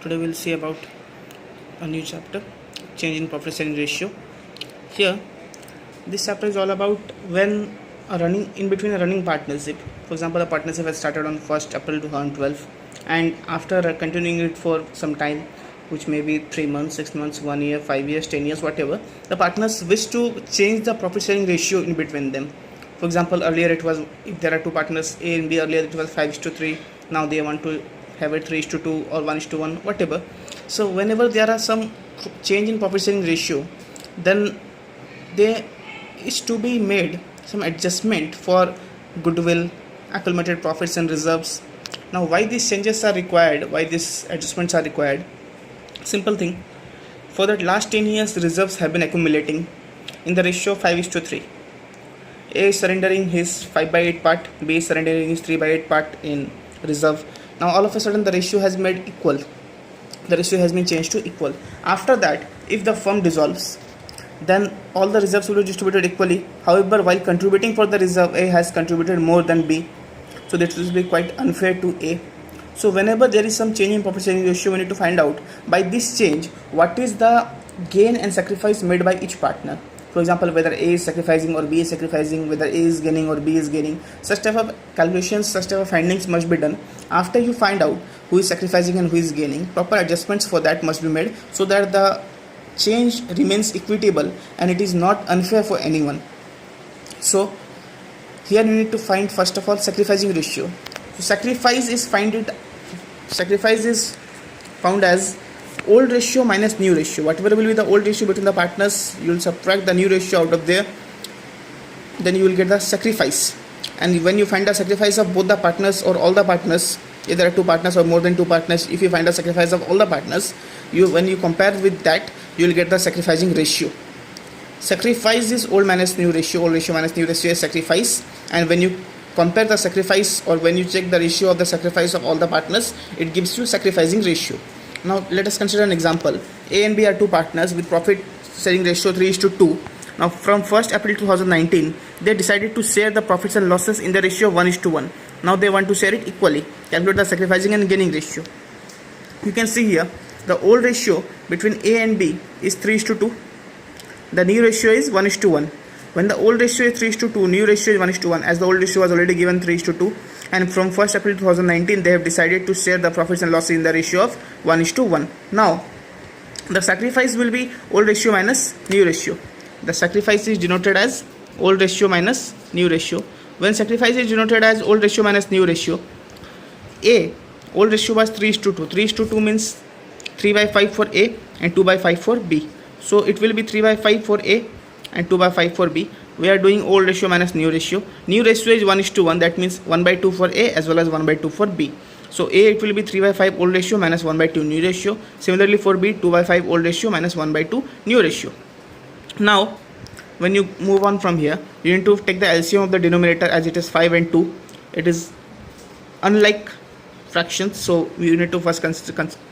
Today we'll see about a new chapter, change in profit sharing ratio. Here, this chapter is all about when in between a running partnership. For example, a partnership has started on 1st April 2012, and after continuing it for some time, which may be 3 months, 6 months, 1 year, 5 years, 10 years, whatever, the partners wish to change the profit sharing ratio in between them. For example, earlier it was, if there are two partners A and B, earlier it was 5:3. Now they want to have it 3:2 or 1:1, whatever. So whenever there are some change in profit sharing ratio, then there is to be made some adjustment for goodwill, accumulated profits and reserves. Now why these changes are required, why these adjustments are required? Simple thing. For the last 10 years, reserves have been accumulating in the ratio 5:3. A is surrendering his 5/8 part, B is surrendering his 3/8 part in reserve. Now all of a sudden the ratio has made equal. The ratio has been changed to equal. After that, if the firm dissolves, then all the reserves will be distributed equally. However, while contributing for the reserve, A has contributed more than B. So that will be quite unfair to A. So whenever there is some change in profit sharing ratio, we need to find out by this change what is the gain and sacrifice made by each partner. For example, whether A is sacrificing or B is sacrificing, whether A is gaining or B is gaining. Such type of calculations, such type of findings must be done. After you find out who is sacrificing and who is gaining, proper adjustments for that must be made so that the change remains equitable and it is not unfair for anyone. So here you need to find first of all sacrificing ratio. So sacrifice is found as old ratio minus new ratio. Whatever will be the old ratio between the partners, you will subtract the new ratio out of there, then you will get the sacrifice. And when you find the sacrifice of both the partners or all the partners, if there are two partners or more than two partners, if you find the sacrifice of all the partners, when you compare with that, you will get the sacrificing ratio. Sacrifice is old minus new ratio. Old ratio minus new ratio is sacrifice. And when you compare the sacrifice, or when you check the ratio of the sacrifice of all the partners, it gives you sacrificing ratio. Now let us consider an example. A and B are two partners with profit sharing ratio 3:2. Now from 1st April 2019, they decided to share the profits and losses in the ratio of 1:1. Now they want to share it equally. Calculate the sacrificing and gaining ratio. You can see here the old ratio between A and B is 3:2. The new ratio is 1:1. When the old ratio is 3:2, new ratio is 1:1, as the old ratio was already given 3:2. And from 1st April 2019, they have decided to share the profits and losses in the ratio of 1:1. Now, the sacrifice will be old ratio minus new ratio. The sacrifice is denoted as old ratio minus new ratio. When sacrifice is denoted as old ratio minus new ratio, A, old ratio was 3:2. 3:2 means 3/5 for A and 2/5 for B. So it will be 3/5 for A and 2/5 for B. We are doing old ratio minus new ratio. New ratio is 1:1, that means 1/2 for A as well as 1/2 for B. So A, it will be 3/5 old ratio minus 1/2 new ratio. Similarly for B, 2/5 old ratio minus 1/2 new ratio. Now when you move on from here, you need to take the LCM of the denominator, as it is 5 and 2. It is unlike fractions, so you need to first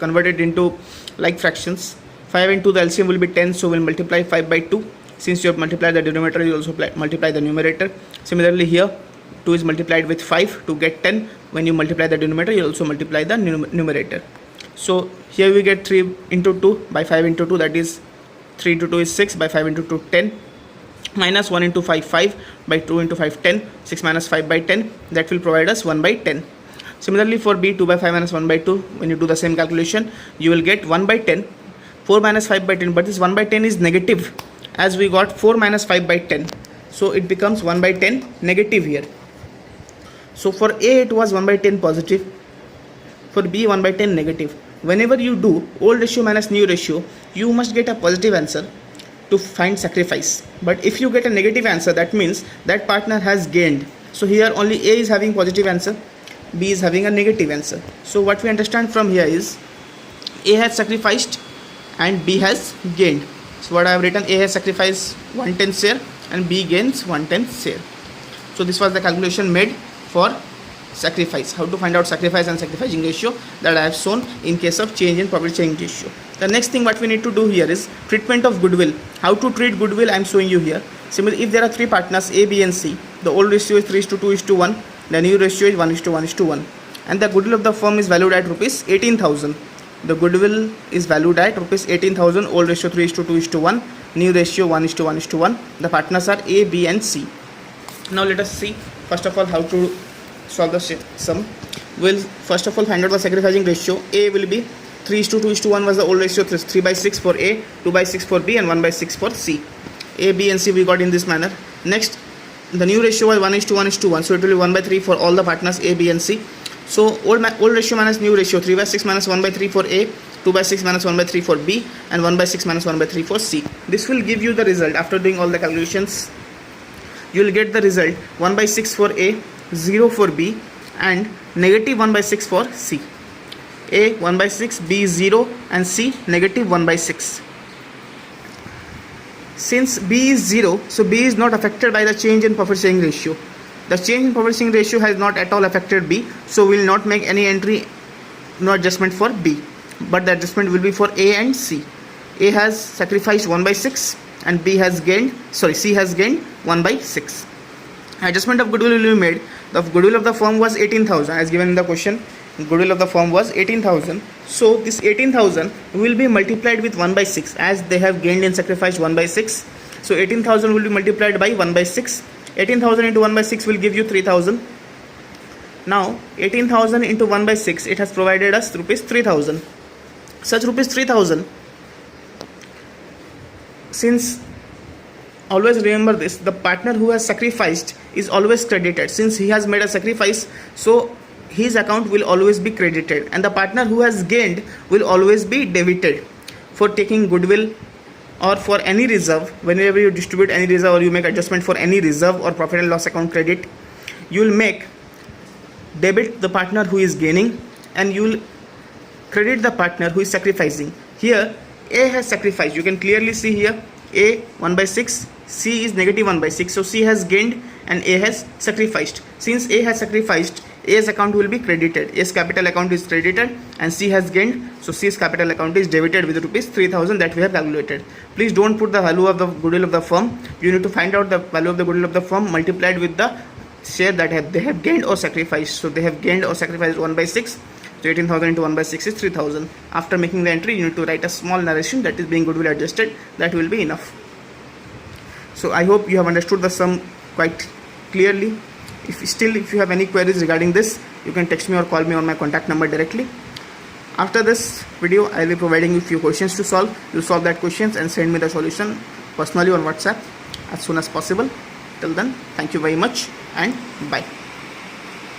convert it into like fractions. 5 and 2, the LCM will be 10, so we'll multiply 5 by 2. Since you have multiplied the denominator, you also multiply the numerator. Similarly here, 2 is multiplied with 5 to get 10. When you multiply the denominator, you also multiply the numerator. So here we get 3 into 2 by 5 into 2, that is 3 into 2 is 6, by 5 into 2 10, minus 1 into 5 5, by 2 into 5 10, 6 minus 5 by 10, that will provide us 1 by 10. Similarly for B, 2/5 minus 1/2, when you do the same calculation, you will get 1 by 10. 4 minus 5 by 10, but this 1 by 10 is negative, as we got 4 minus 5 by 10, so it becomes 1 by 10 negative here. So for A it was 1 by 10 positive, for B 1 by 10 negative. Whenever you do old ratio minus new ratio, you must get a positive answer to find sacrifice. But if you get a negative answer, that means that partner has gained. So here only A is having positive answer, B is having a negative answer. So what we understand from here is A has sacrificed and B has gained. So what I have written, A has sacrificed 1/10 share and B gains 1/10 share. So this was the calculation made for sacrifice. How to find out sacrifice and sacrificing ratio, that I have shown in case of change in profit sharing ratio. The next thing what we need to do here is treatment of goodwill. How to treat goodwill, I am showing you here. Similarly, if there are three partners A, B and C, the old ratio is 3:2:1, the new ratio is 1:1:1, and the goodwill of the firm is valued at rupees 18,000. the goodwill is valued at rupees 18,000. Old ratio 3:2:1, new ratio 1:1:1. The partners are A, B and C. Now let us see first of all how to solve the sum. We'll first of all find out the sacrificing ratio. A will be 3:2:1 was the old ratio, 3/6 for A, 2/6 for B and 1/6 for C. A, B and C we got in this manner. Next, the new ratio was 1:1:1, so it will be 1/3 for all the partners A, B and C. So old ratio minus new ratio, 3/6 minus 1/3 for A, 2/6 minus 1/3 for B and 1/6 minus 1/3 for C. This will give you the result. After doing all the calculations, you will get the result 1/6 for A, 0 for B and negative 1/6 for C. A 1/6, B 0 and C negative 1/6. Since B is 0, so B is not affected by the change in profit sharing ratio. The change in profit sharing ratio has not at all affected B, so we will not make any entry, no adjustment for B, but the adjustment will be for A and C. A has sacrificed 1/6 and C has gained 1/6. Adjustment of goodwill will be made. The goodwill of the firm was 18,000 as given in the question. Goodwill of the firm was 18,000. So this 18,000 will be multiplied with 1/6 as they have gained and sacrificed 1/6. So 18,000 will be multiplied by 1/6. 18,000 into 1/6 will give you 3,000. Now 18,000 into 1/6, it has provided us rupees 3,000. Such rupees 3,000, since always remember this, the partner who has sacrificed is always credited. Since he has made a sacrifice, so his account will always be credited, and the partner who has gained will always be debited. For taking goodwill or for any reserve, whenever you distribute any reserve or you make adjustment for any reserve or profit and loss account credit, you will make debit the partner who is gaining and you will credit the partner who is sacrificing. Here A has sacrificed, you can clearly see here A 1/6, C is negative 1/6, so C has gained and A has sacrificed. Since A has sacrificed, A's account will be credited, A's capital account is credited, and C has gained, so C's capital account is debited with rupees 3,000 that we have calculated. Please don't put the value of the goodwill of the firm. You need to find out the value of the goodwill of the firm multiplied with the share that they have gained or sacrificed. So they have gained or sacrificed 1/6. So 18,000 into 1/6 is 3,000. After making the entry, you need to write a small narration that is being goodwill adjusted. That will be enough. So I hope you have understood the sum quite clearly. If you have any queries regarding this, you can text me or call me on my contact number directly. After this video, I will be providing you few questions to solve. You solve that questions and send me the solution personally on WhatsApp as soon as possible. Till then, thank you very much and bye.